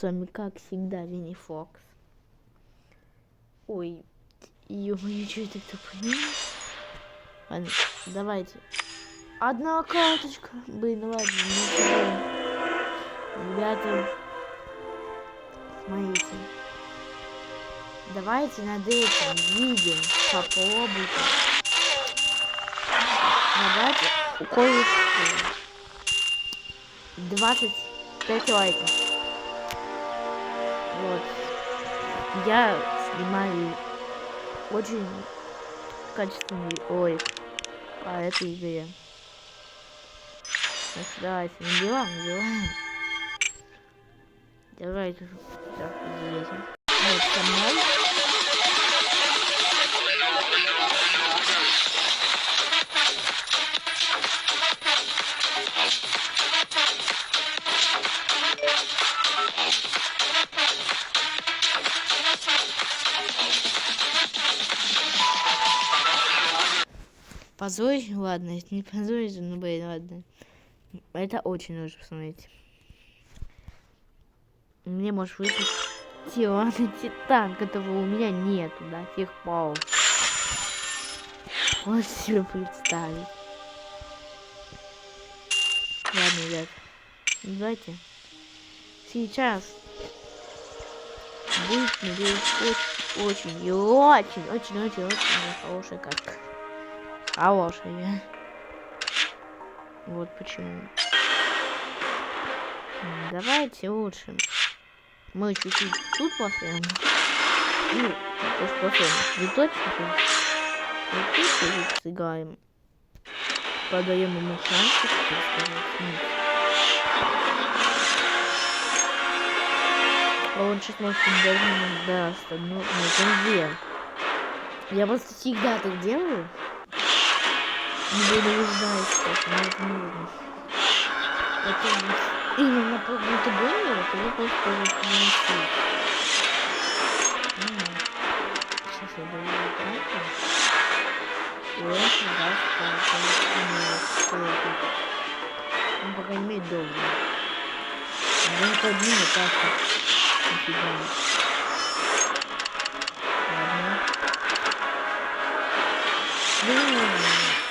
вами, как всегда, Винни Фокс. Ой, ё-моё, что это такое? Ладно, давайте. Одна карточка. Блин, ну ладно, ничего. Ребята, смотрите. Давайте над этим видео попробуйте. Давайте кое-что. 25 лайков. Вот. Я снимаю очень качественный ролик по этой игре. Так, давайте, набиваем. Давайте. Так, здесь. Вот, со мной. Позорить? Ладно, это не позорить, но, блин, ладно. Это очень нужно посмотреть. Мне можешь выпустить Тирана Титан, которого у меня нету до сих пор. Вот себе представить. Ладно, ребят. Давайте. Сейчас будет, надеюсь, очень хорошая катка. Хорошая. Вот почему. Давайте лучше. Мы чуть-чуть тут поставим. Ну, просто поставим. Не точно. Вот тут чуть-чуть сыграем. Подаем ему шансик, так сказать. А он сейчас может даже не даст. Ну, где? Я просто всегда так делаю. Не буду узнать, что это нужно. Потом именно по мотогону, то вы просто принесите. Сейчас я даю это. И он даст, он пока имеет долго. Он не поднимет так. Нифига. Ладно.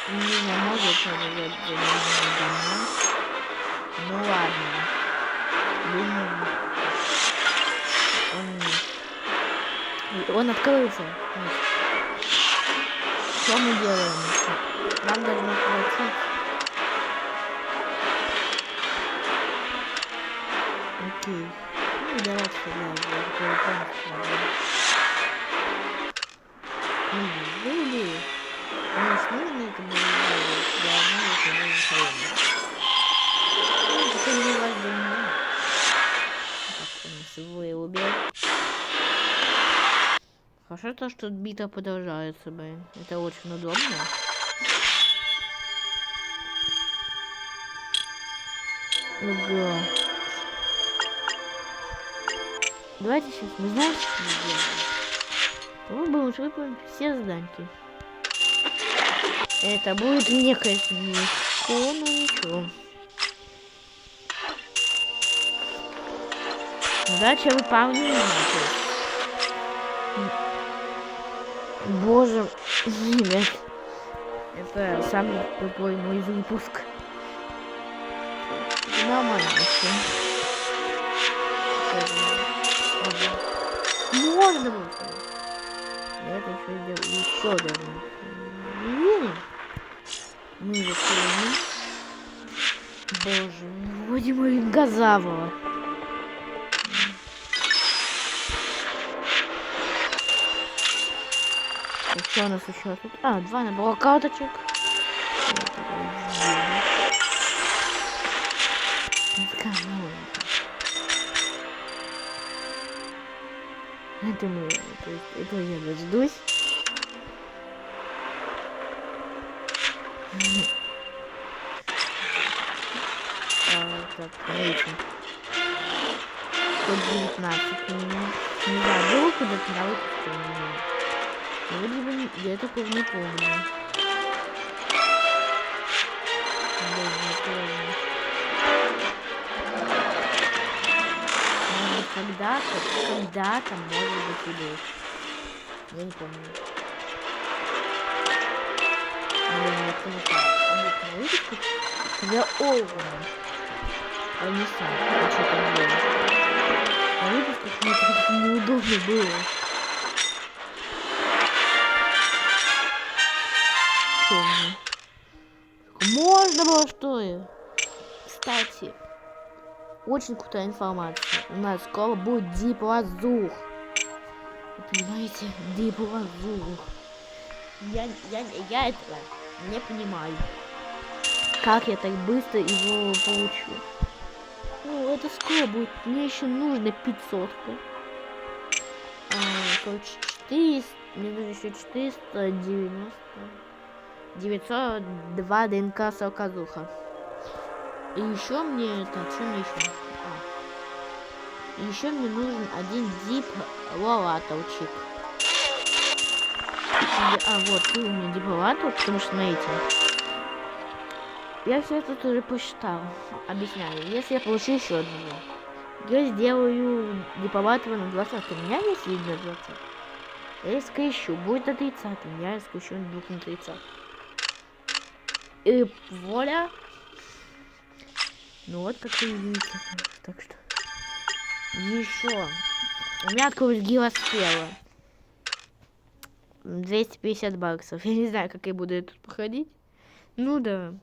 Не может побежать за дома. Ну ладно. Думаю. Он откроется. Нет. Что мы делаем? Нам должно хватить. Окей. Ну давайте тогда. Были. Может, нужно это было делать? Я знаю, что было холодно. Это не важно. Так, он свой убил. Хорошо то, что бита продолжается, блин. Это очень удобно. Ага. Давайте сейчас, мы знаем, что мы делаем. Мы будем выполнить все заданки. Это будет мне, конечно, легко, но ничего. Задача выполнена. Боже, ребят, это самый тупой мой выпуск. Нормально все. Можно будет. Я это еще должен. Мы закрыли. Боже, вроде мы газавого. Что у нас еще тут? А, 2 набора карточек. Это мы, то есть это я дождусь. Так, смотрите. Тут 19 минут. Не знаю, было куда-то на выпуске у меня. Вроде бы я такого не помню. когда-то, может быть, и был. Я не помню. Блин, потому что обычно выпуск, когда Олвана. А не сам, что там делать. На выпусках мне как-то неудобно было. Что мне? Можно было, что ли? Кстати, очень крутая информация. У нас скоро будет Deep Warzug. Вы понимаете? Deep Warzug. Я этого не понимаю. Как я так быстро его получу? Ну, это скоро будет. Мне еще нужно 500. Короче, 400. Мне нужно еще 490. 902 ДНК соказуха. И еще мне... Так, что мне еще? Еще мне нужен один дип лолатовчик. Вот, у меня дип лолатов, потому что, смотрите. Я все это тоже посчитал. Объясняю. Если я получу еще одного, я сделаю диповатого на 20. У меня есть вид на 20. Я скрещу. Будет на 30. Я скрещу вдруг на 30. И воля. Ну вот, как вы видите. Так что. Еще. У меня открылась гиросфера. 250 баксов. Я не знаю, как я буду тут проходить. Ну да.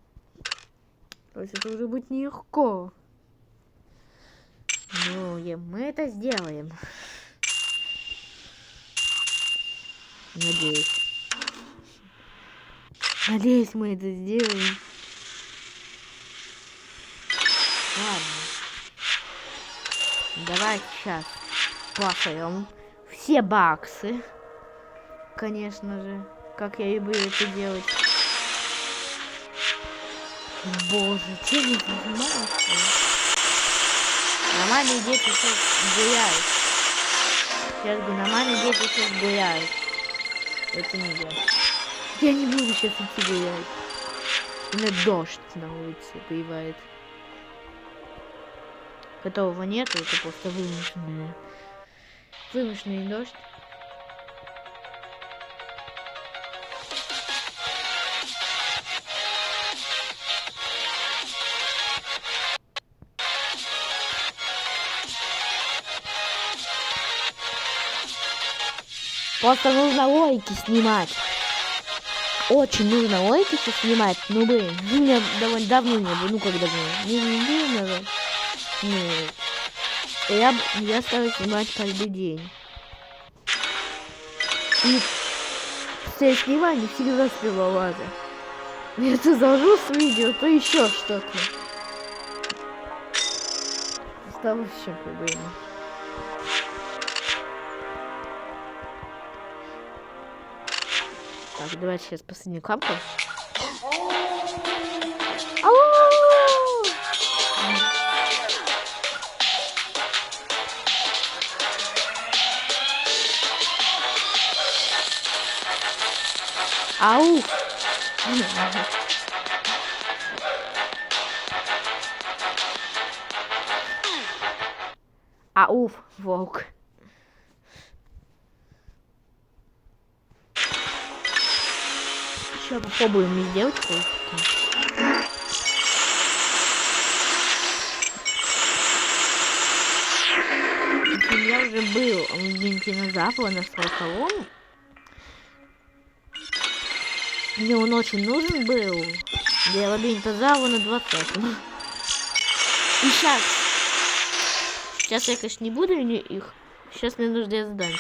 То есть это уже будет нелегко. Ну, мы это сделаем. Надеюсь. Надеюсь, мы это сделаем. Ладно. Давайте сейчас пошлем все баксы. Конечно же. Как я и буду это делать. Боже, чем я занимаюсь? Нормальные дети сейчас гуляют. Сейчас говорю, нормальные дети сейчас гуляют. Это не я. Я не буду сейчас идти гулять. У меня дождь на улице появляется. Которого нету, это просто вымышленный дождь. Просто нужно лойки снимать. Очень нужно лойки снимать. Ну блин, меня довольно давно не было. Ну как давно? Не назад. Нет. Я стала снимать каждый день. И все снимания всегда успевала. Я то заложу с видео, то еще что-то. Стало вообще проблема. Так, давайте сейчас последнюю капку. Ау! Ауф, волк. Сейчас попробуем не сделать кое-что. У меня уже был динозавр на 40-м. Мне он очень нужен был. Для лабиринтозавра на 20-м. И сейчас я, конечно, не буду их. Сейчас мне нужно задание.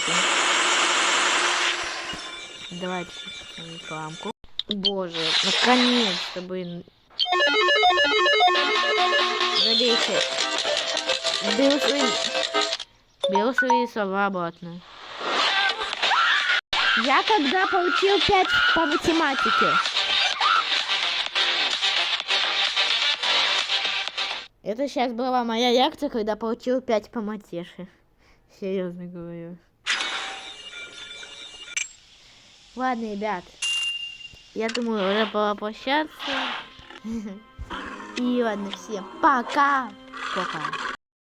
Давайте рекламку. Боже, наконец-то, блин. Забейте. Беру свои слова обратно. Я когда получил 5 по математике. Это сейчас была моя реакция, когда получил 5 по матеше. Серьезно говорю. Ладно, ребят. Я думаю, уже пора прощаться. И ладно, всем пока. Пока.